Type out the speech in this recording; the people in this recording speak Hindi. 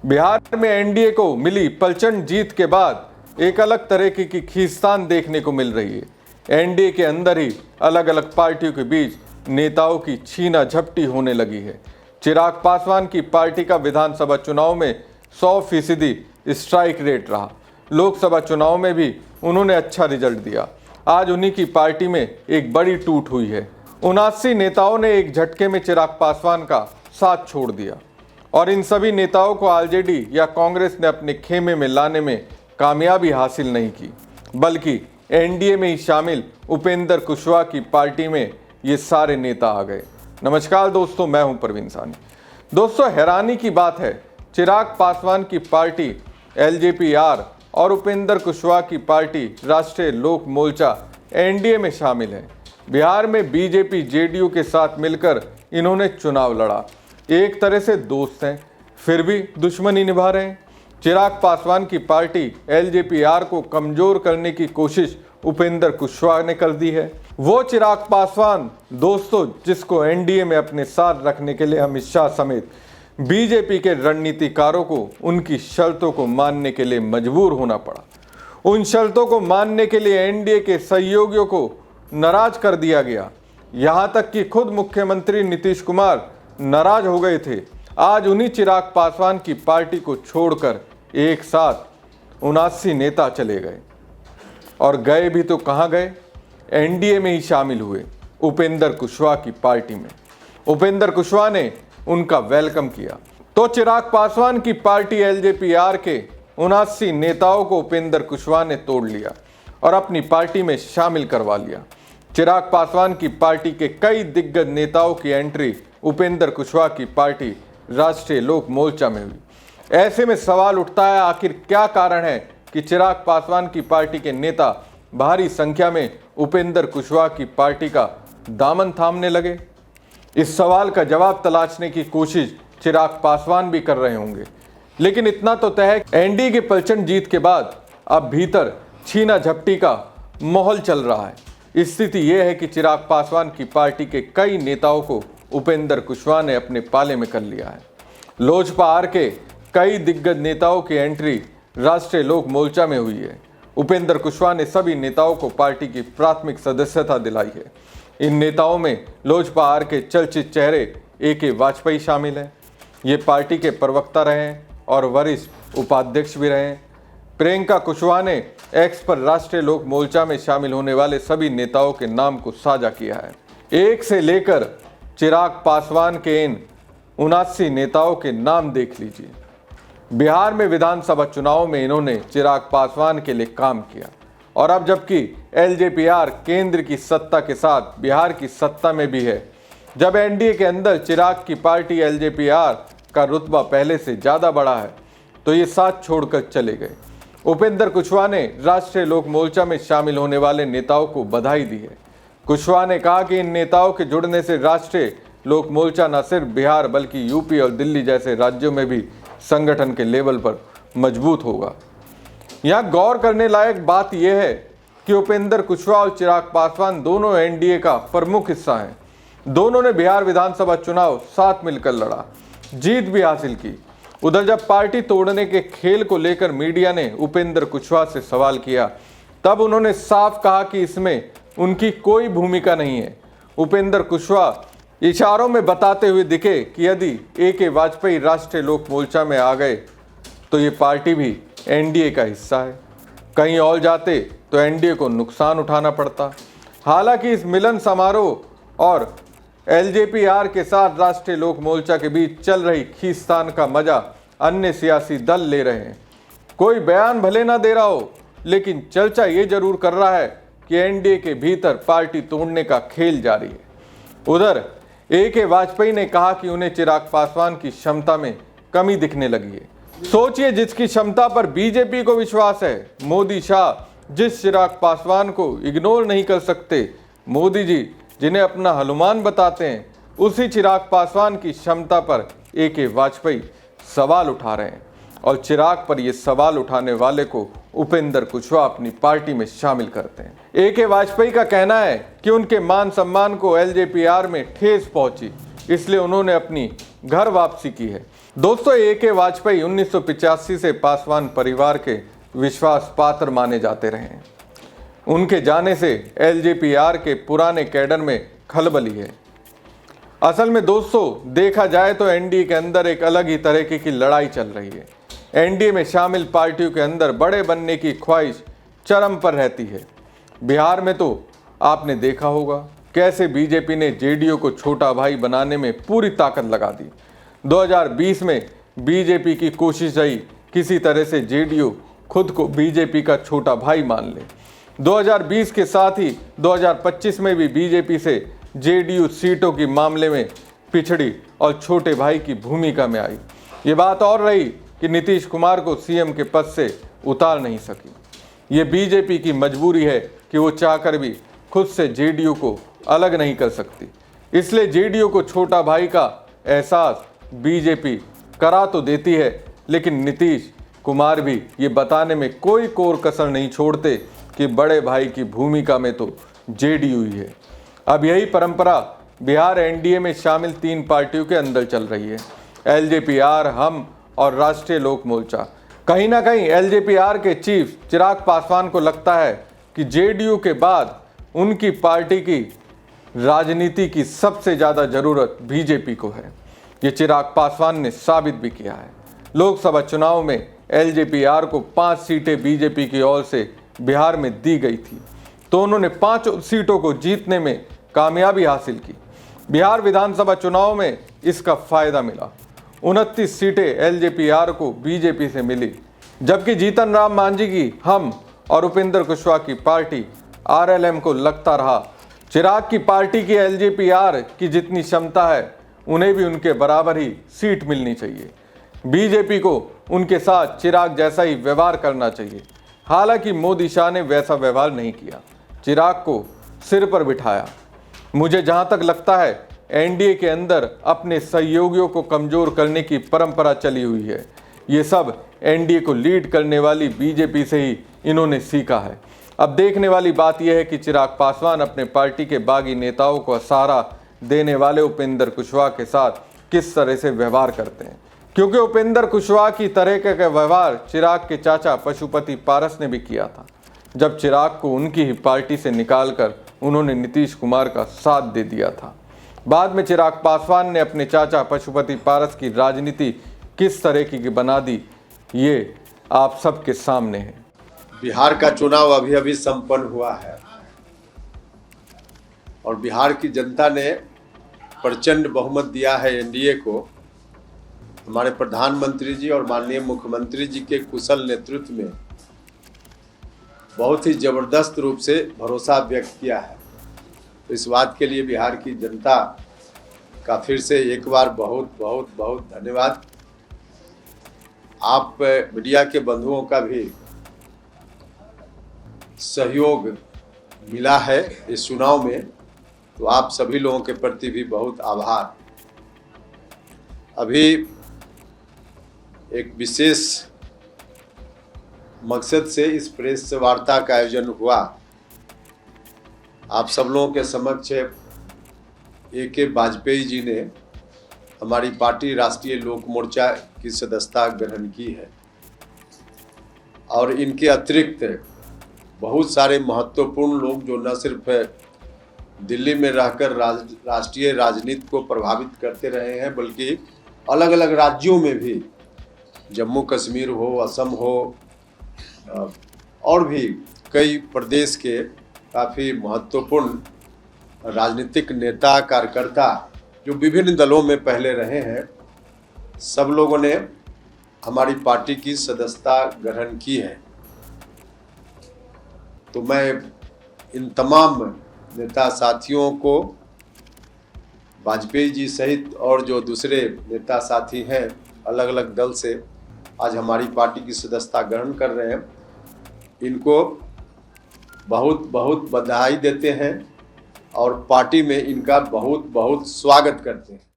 बिहार में एनडीए को मिली प्रचंड जीत के बाद एक अलग तरह की खींचतान देखने को मिल रही है। एनडीए के अंदर ही अलग अलग पार्टियों के बीच नेताओं की छीना झपटी होने लगी है। चिराग पासवान की पार्टी का विधानसभा चुनाव में 100% स्ट्राइक रेट रहा। लोकसभा चुनाव में भी उन्होंने अच्छा रिजल्ट दिया। आज उन्हीं की पार्टी में एक बड़ी टूट हुई है। 79 नेताओं ने एक झटके में चिराग पासवान का साथ छोड़ दिया और इन सभी नेताओं को आरजेडी या कांग्रेस ने अपने खेमे में लाने में कामयाबी हासिल नहीं की, बल्कि एनडीए में ही शामिल उपेंद्र कुशवाहा की पार्टी में ये सारे नेता आ गए। नमस्कार दोस्तों, मैं हूं प्रवीण सानी। दोस्तों, हैरानी की बात है, चिराग पासवान की पार्टी एलजेपीआर और उपेंद्र कुशवाहा की पार्टी राष्ट्रीय लोक मोर्चा एनडीए में शामिल है। बिहार में बीजेपी जेडीयू के साथ मिलकर इन्होंने चुनाव लड़ा। एक तरह से दोस्त हैं, फिर भी दुश्मनी निभा रहे हैं। चिराग पासवान की पार्टी एलजेपीआर को कमजोर करने की कोशिश उपेंद्र कुशवाहा ने कर दी है। वो चिराग पासवान दोस्तों जिसको एनडीए में अपने साथ रखने के लिए अमित शाह समेत बीजेपी के रणनीतिकारों को उनकी शर्तों को मानने के लिए मजबूर होना पड़ा। उन शर्तों को मानने के लिए एनडीए के सहयोगियों को नाराज कर दिया गया। यहां तक कि खुद मुख्यमंत्री नीतीश कुमार नाराज हो गए थे। आज उन्हीं चिराग पासवान की पार्टी को छोड़कर एक साथ 79 नेता चले गए और गए भी तो कहां गए, एनडीए में ही शामिल हुए उपेंद्र कुशवाहा की पार्टी में। उपेंद्र कुशवाहा ने उनका वेलकम किया तो चिराग पासवान की पार्टी एलजेपीआर के 79 नेताओं को उपेंद्र कुशवाहा ने तोड़ लिया और अपनी पार्टी में शामिल करवा लिया। चिराग पासवान की पार्टी के कई दिग्गज नेताओं की एंट्री उपेंद्र कुशवाहा की पार्टी राष्ट्रीय लोक मोर्चा में हुई। ऐसे में सवाल उठता है, आखिर क्या कारण है कि चिराग पासवान की पार्टी के नेता भारी संख्या में उपेंद्र कुशवाहा की पार्टी का दामन थामने लगे? इस सवाल का जवाब तलाशने की कोशिश चिराग पासवान भी कर रहे होंगे, लेकिन इतना तो तय है, एनडीए की प्रचंड जीत के बाद अब भीतर छीना झपटी का माहौल चल रहा है। स्थिति यह है कि चिराग पासवान की पार्टी के कई नेताओं को उपेंद्र कुशवाहा ने अपने पाले में कर लिया है। लोजपा आर के कई दिग्गज नेताओं की एंट्री राष्ट्रीय लोक मोर्चा में हुई है। उपेंद्र कुशवाहा ने सभी नेताओं को पार्टी की प्राथमिक सदस्यता दिलाई है। इन नेताओं में लोजपा आर के चर्चित चेहरे AK वाजपेयी शामिल हैं। ये पार्टी के प्रवक्ता रहे हैं और वरिष्ठ उपाध्यक्ष भी रहे हैं। प्रियंका कुशवाहा ने एक्स पर राष्ट्रीय लोक मोर्चा में शामिल होने वाले सभी नेताओं के नाम को साझा किया है। एक से लेकर चिराग पासवान के इन 79 नेताओं के नाम देख लीजिए। बिहार में विधानसभा चुनाव में इन्होंने चिराग पासवान के लिए काम किया और अब जबकि एलजेपीआर केंद्र की सत्ता के साथ बिहार की सत्ता में भी है, जब एनडीए के अंदर चिराग की पार्टी एलजेपीआर का रुतबा पहले से ज़्यादा बढ़ा है, तो ये साथ छोड़कर चले गए। उपेंद्र कुशवाहा ने राष्ट्रीय लोक मोर्चा में शामिल होने वाले नेताओं को बधाई दी है। कुशवाहा ने कहा कि इन नेताओं के जुड़ने से राष्ट्रीय लोक मोर्चा न सिर्फ बिहार बल्कि यूपी और दिल्ली जैसे राज्यों में भी संगठन के लेवल पर मजबूत होगा। यहाँ गौर करने लायक बात यह है कि उपेंद्र कुशवाहा और चिराग पासवान दोनों एनडीए का प्रमुख हिस्सा हैं। दोनों ने बिहार विधानसभा चुनाव साथ मिलकर लड़ा, जीत भी हासिल की। उधर जब पार्टी तोड़ने के खेल को लेकर मीडिया ने उपेंद्र कुशवाहा से सवाल किया, तब उन्होंने साफ कहा कि इसमें उनकी कोई भूमिका नहीं है। उपेंद्र कुशवाहा इशारों में बताते हुए दिखे कि यदि AK वाजपेयी राष्ट्रीय लोक मोर्चा में आ गए तो ये पार्टी भी एनडीए का हिस्सा है, कहीं और जाते तो एनडीए को नुकसान उठाना पड़ता। हालांकि इस मिलन समारोह और एलजेपीआर के साथ राष्ट्रीय लोक मोर्चा के बीच चल रही खींचतान का मजा अन्य सियासी दल ले रहे हैं। कोई बयान भले ना दे रहा हो, लेकिन चर्चा ये जरूर कर रहा है कि एनडीए के भीतर पार्टी तोड़ने का खेल जारी है। उधर AK वाजपेयी ने कहा कि उन्हें चिराग पासवान की क्षमता में कमी दिखने लगी है। सोचिए, जिसकी क्षमता पर बीजेपी को विश्वास है, मोदी शाह जिस चिराग पासवान को इग्नोर नहीं कर सकते, मोदी जी जिन्हें अपना हनुमान बताते हैं, उसी चिराग पासवान की क्षमता पर AK वाजपेयी सवाल उठा रहे हैं और चिराग पर ये सवाल उठाने वाले को उपेंद्र कुशवाहा अपनी पार्टी में शामिल करते हैं। AK वाजपेयी का कहना है कि उनके मान सम्मान को एलजेपीआर में ठेस पहुंची, इसलिए उन्होंने अपनी घर वापसी की है। दोस्तों, A.K. वाजपेयी 1985 से पासवान परिवार के विश्वास पात्र माने जाते रहे हैं। उनके जाने से LJP-R के पुराने कैडर में खलबली है। असल में दोस्तों, देखा जाए तो एनडीए के अंदर एक अलग ही तरीके की लड़ाई चल रही है। एनडीए में शामिल पार्टियों के अंदर बड़े बनने की ख्वाहिश चरम पर रहती है। बिहार में तो आपने देखा होगा कैसे बीजेपी ने जेडीयू को छोटा भाई बनाने में पूरी ताकत लगा दी। 2020 में बीजेपी की कोशिश रही किसी तरह से जेडीयू खुद को बीजेपी का छोटा भाई मान ले। 2020 के साथ ही 2025 में भी बीजेपी से जेडीयू सीटों के मामले में पिछड़ी और छोटे भाई की भूमिका में आई। ये बात और रही कि नीतीश कुमार को सीएम के पद से उतार नहीं सकी। ये बीजेपी की मजबूरी है कि वो चाहकर भी खुद से जेडीयू को अलग नहीं कर सकती। इसलिए जेडीयू को छोटा भाई का एहसास बीजेपी करा तो देती है, लेकिन नीतीश कुमार भी ये बताने में कोई कोर कसर नहीं छोड़ते कि बड़े भाई की भूमिका में तो जेडीयू ही है। अब यही परंपरा बिहार एनडीए में शामिल 3 पार्टियों के अंदर चल रही है, LJP-R, हम और राष्ट्रीय लोक मोर्चा। कहीं ना कहीं LJP-R के चीफ चिराग पासवान को लगता है कि जेडीयू के बाद उनकी पार्टी की राजनीति की सबसे ज़्यादा ज़रूरत बीजेपी को है। ये चिराग पासवान ने साबित भी किया है। लोकसभा चुनाव में LJP-R को 5 सीटें बीजेपी की ओर से बिहार में दी गई थी, तो उन्होंने 5 सीटों को जीतने में कामयाबी हासिल की। बिहार विधानसभा चुनाव में इसका फायदा मिला। 29 सीटें LJP-R को बीजेपी से मिली, जबकि जीतन राम मांझी की हम और उपेंद्र कुशवाहा की पार्टी RLM को लगता रहा चिराग की पार्टी की LJP-R की जितनी क्षमता है उन्हें भी उनके बराबर ही सीट मिलनी चाहिए। बीजेपी को उनके साथ चिराग जैसा ही व्यवहार करना चाहिए। हालांकि मोदी शाह ने वैसा व्यवहार नहीं किया, चिराग को सिर पर बिठाया। मुझे जहां तक लगता है एनडीए के अंदर अपने सहयोगियों को कमजोर करने की परंपरा चली हुई है। ये सब एनडीए को लीड करने वाली बीजेपी से ही इन्होंने सीखा है। अब देखने वाली बात यह है कि चिराग पासवान अपने पार्टी के बागी नेताओं को सहारा देने वाले उपेंद्र कुशवाहा के साथ किस तरह से व्यवहार करते हैं, क्योंकि उपेंद्र कुशवाहा की तरह का व्यवहार चिराग के चाचा पशुपति पारस ने भी किया था, जब चिराग को उनकी ही पार्टी से निकालकर उन्होंने नीतीश कुमार का साथ दे दिया था। बाद में चिराग पासवान ने अपने चाचा पशुपति पारस की राजनीति किस तरह की बना दी, ये आप सबके सामने है। बिहार का चुनाव अभी अभी संपन्न हुआ है और बिहार की जनता ने प्रचंड बहुमत दिया है एनडीए को। हमारे प्रधानमंत्री जी और माननीय मुख्यमंत्री जी के कुशल नेतृत्व में बहुत ही जबरदस्त रूप से भरोसा व्यक्त किया है। तो इस बात के लिए बिहार की जनता का फिर से एक बार बहुत बहुत बहुत धन्यवाद। आप मीडिया के बंधुओं का भी सहयोग मिला है इस चुनाव में, तो आप सभी लोगों के प्रति भी बहुत आभार। अभी एक विशेष मकसद से इस प्रेस वार्ता का आयोजन हुआ। आप सब लोगों के समक्ष A.K. वाजपेयी जी ने हमारी पार्टी राष्ट्रीय लोक मोर्चा की सदस्यता ग्रहण की है और इनके अतिरिक्त बहुत सारे महत्वपूर्ण लोग जो न सिर्फ दिल्ली में रहकर राष्ट्रीय राजनीति को प्रभावित करते रहे हैं, बल्कि अलग अलग राज्यों में भी, जम्मू कश्मीर हो, असम हो, और भी कई प्रदेश के काफ़ी महत्वपूर्ण राजनीतिक नेता कार्यकर्ता जो विभिन्न दलों में पहले रहे हैं, सब लोगों ने हमारी पार्टी की सदस्यता ग्रहण की है। तो मैं इन तमाम नेता साथियों को, वाजपेयी जी सहित और जो दूसरे नेता साथी हैं अलग अलग दल से आज हमारी पार्टी की सदस्यता ग्रहण कर रहे हैं, इनको बहुत बहुत बधाई देते हैं और पार्टी में इनका बहुत बहुत स्वागत करते हैं।